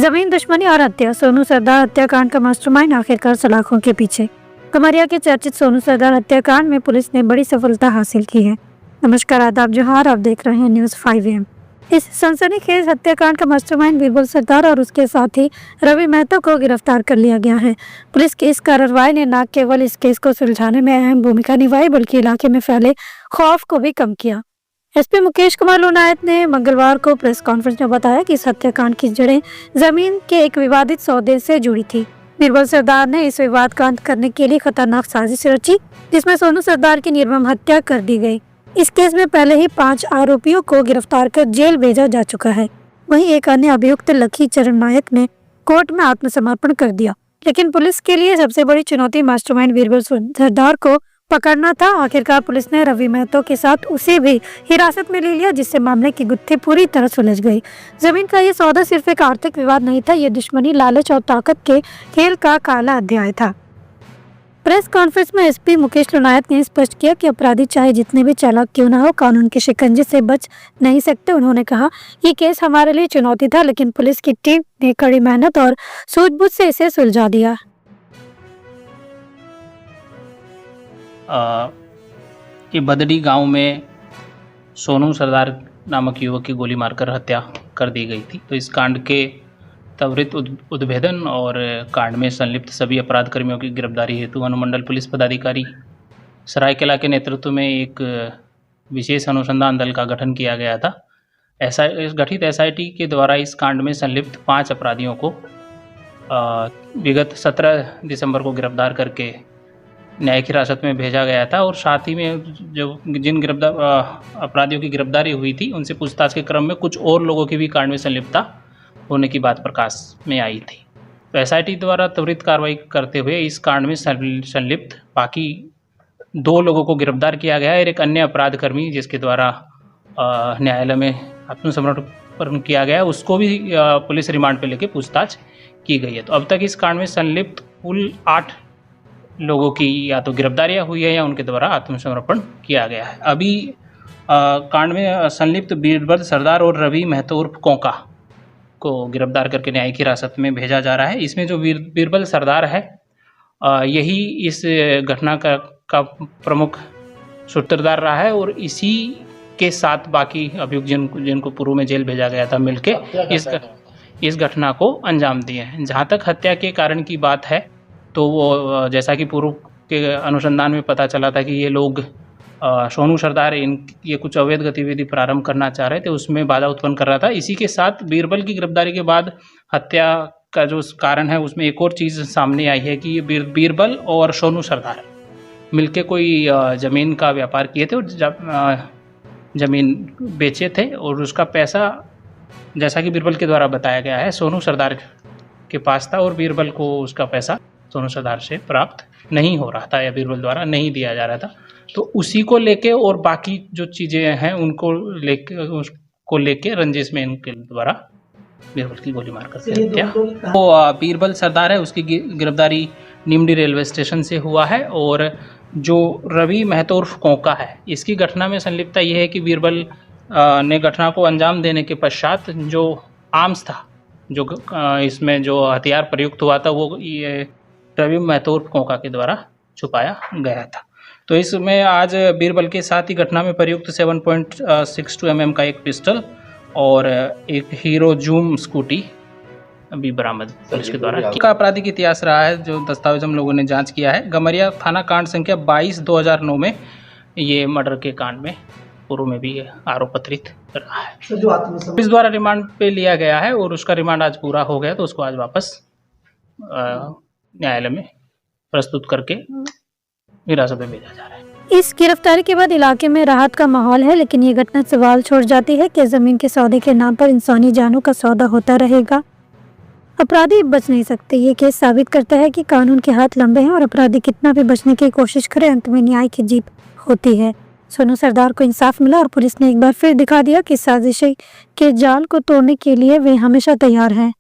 जमीन दुश्मनी और हत्या, सोनू सरदार हत्याकांड का मास्टरमाइंड आखिरकार सलाखों के पीछे। कमरिया के चर्चित सोनू सरदार हत्याकांड में पुलिस ने बड़ी सफलता हासिल की है। नमस्कार, आदाब, जोहार। आप देख रहे हैं न्यूज़ 5 AM। इस सनसनीखेज हत्याकांड का मास्टरमाइंड बीरबल सरदार और उसके साथी रवि महतो को गिरफ्तार कर लिया गया है। पुलिस की इस कार्रवाई ने न केवल इस केस को सुलझाने में अहम भूमिका निभाई, बल्कि इलाके में फैले खौफ को भी कम किया। एसपी मुकेश कुमार लोनायत ने मंगलवार को प्रेस कॉन्फ्रेंस में बताया कि इस हत्याकांड की जड़ें जमीन के एक विवादित सौदे से जुड़ी थी। बीरबल सरदार ने इस विवाद का अंत करने के लिए खतरनाक साजिश रची, जिसमें सोनू सरदार की निर्मम हत्या कर दी गई। इस केस में पहले ही 5 आरोपियों को गिरफ्तार कर जेल भेजा जा चुका है। वहीं एक अन्य अभियुक्त लखी चरण नायक ने कोर्ट में आत्मसमर्पण कर दिया। लेकिन पुलिस के लिए सबसे बड़ी चुनौती मास्टरमाइंड बीरबल सरदार को पकड़ना था। आखिरकार पुलिस ने रवि महतो के साथ उसे भी हिरासत में ले लिया, जिससे मामले की गुत्थी पूरी तरह सुलझ गई। जमीन का ये सौदा सिर्फ एक आर्थिक विवाद नहीं था, ये दुश्मनी, लालच और ताकत के खेल का काला अध्याय था। प्रेस कॉन्फ्रेंस में एसपी मुकेश लोनायत ने स्पष्ट किया कि अपराधी चाहे जितने भी चालाक क्यों ना हो, कानून के शिकंजे से बच नहीं सकते। उन्होंने कहा, ये केस हमारे लिए चुनौती था, लेकिन पुलिस की टीम ने कड़ी मेहनत और सूझबूझ से इसे सुलझा दिया। कि बदड़ी गांव में सोनू सरदार नामक युवक की गोली मारकर हत्या कर दी गई थी। तो इस कांड के त्वरित उद्भेदन और कांड में संलिप्त सभी अपराध कर्मियों की गिरफ्तारी हेतु अनुमंडल पुलिस पदाधिकारी सरायकेला के नेतृत्व में एक विशेष अनुसंधान दल का गठन किया गया था। गठित एसआईटी के द्वारा इस कांड में संलिप्त 5 अपराधियों को विगत 17 दिसंबर को गिरफ्तार करके न्यायिक हिरासत में भेजा गया था। और साथ ही में जिन अपराधियों की गिरफ्तारी हुई थी, उनसे पूछताछ के क्रम में कुछ और लोगों की भी कांड में संलिप्तता होने की बात प्रकाश में आई थी। तो एसआईटी द्वारा त्वरित कार्रवाई करते हुए इस कांड में संलिप्त बाकी 2 लोगों को गिरफ्तार किया गया है और एक अन्य अपराध कर्मी जिसके द्वारा न्यायालय में आत्मसमर्पण किया गया है, उसको भी पुलिस रिमांड पर लेकर पूछताछ की गई है। तो अब तक इस कांड में संलिप्त कुल 8 लोगों की या तो गिरफ्तारियां हुई है या उनके द्वारा आत्मसमर्पण किया गया है। अभी कांड में संलिप्त बीरबल सरदार और रवि महतो उर्फ कोंका को गिरफ्तार करके न्यायिक हिरासत में भेजा जा रहा है। इसमें जो बीरबल सरदार है, यही इस घटना का प्रमुख सूत्रधार रहा है और इसी के साथ बाकी अभियुक्त जिनको पूर्व में जेल भेजा गया था मिलके इस घटना को अंजाम दिए हैं। जहाँ तक हत्या के कारण की बात है, तो वो जैसा कि पूर्व के अनुसंधान में पता चला था कि ये लोग सोनू सरदार ये कुछ अवैध गतिविधि प्रारंभ करना चाह रहे थे, उसमें बाधा उत्पन्न कर रहा था। इसी के साथ बीरबल की गिरफ्तारी के बाद हत्या का जो कारण है, उसमें एक और चीज़ सामने आई है कि ये बीरबल और सोनू सरदार मिलके कोई ज़मीन का व्यापार किए थे और ज़मीन बेचे थे और उसका पैसा, जैसा कि बीरबल के द्वारा बताया गया है, सोनू सरदार के पास था और बीरबल को उसका पैसा सोनू सरदार से प्राप्त नहीं हो रहा था या बीरबल द्वारा नहीं दिया जा रहा था। तो उसी को लेके और बाकी जो चीज़ें हैं उसको लेके रंजिश में इनके द्वारा बीरबल की गोली मार कर हत्या। तो बीरबल सरदार है, उसकी गिरफ्तारी निमडी रेलवे स्टेशन से हुआ है। और जो रवि महतो उर्फ कोंका है, इसकी घटना में संलिप्तता ये है कि बीरबल ने घटना को अंजाम देने के पश्चात जो आर्म्स था, जो इसमें जो हथियार प्रयुक्त हुआ था, वो ये रवि महतो उर्फ कोंका के द्वारा छुपाया गया था। तो इसमें आज बीरबल के साथ ही घटना में प्रयुक्त 7.62 mm का एक पिस्टल और एक हीरो जूम स्कूटी अभी बरामद पुलिस के द्वारा का आपराधिक इतिहास रहा है, जो दस्तावेज हम लोगों ने जांच किया है। गमरिया थाना कांड संख्या 22/2009 में ये मर्डर के कांड में पूर्व में भी आरोप पत्रित रहा है। पुलिस द्वारा रिमांड पे लिया गया है और उसका रिमांड आज पूरा हो गया, तो उसको आज वापस न्यायालय में प्रस्तुत करके हिरासत में भेजा जा रहा है। इस गिरफ्तारी के बाद इलाके में राहत का माहौल है, लेकिन ये घटना सवाल छोड़ जाती है कि जमीन के सौदे के नाम पर इंसानी जानों का सौदा होता रहेगा। अपराधी बच नहीं सकते। ये केस साबित करता है कि कानून के हाथ लंबे हैं और अपराधी कितना भी बचने की कोशिश करे, अंत में न्याय की जीत होती है। सोनू सरदार को इंसाफ मिला और पुलिस ने एक बार फिर दिखा दिया कि साजिश के जाल को तोड़ने के लिए वे हमेशा तैयार हैं।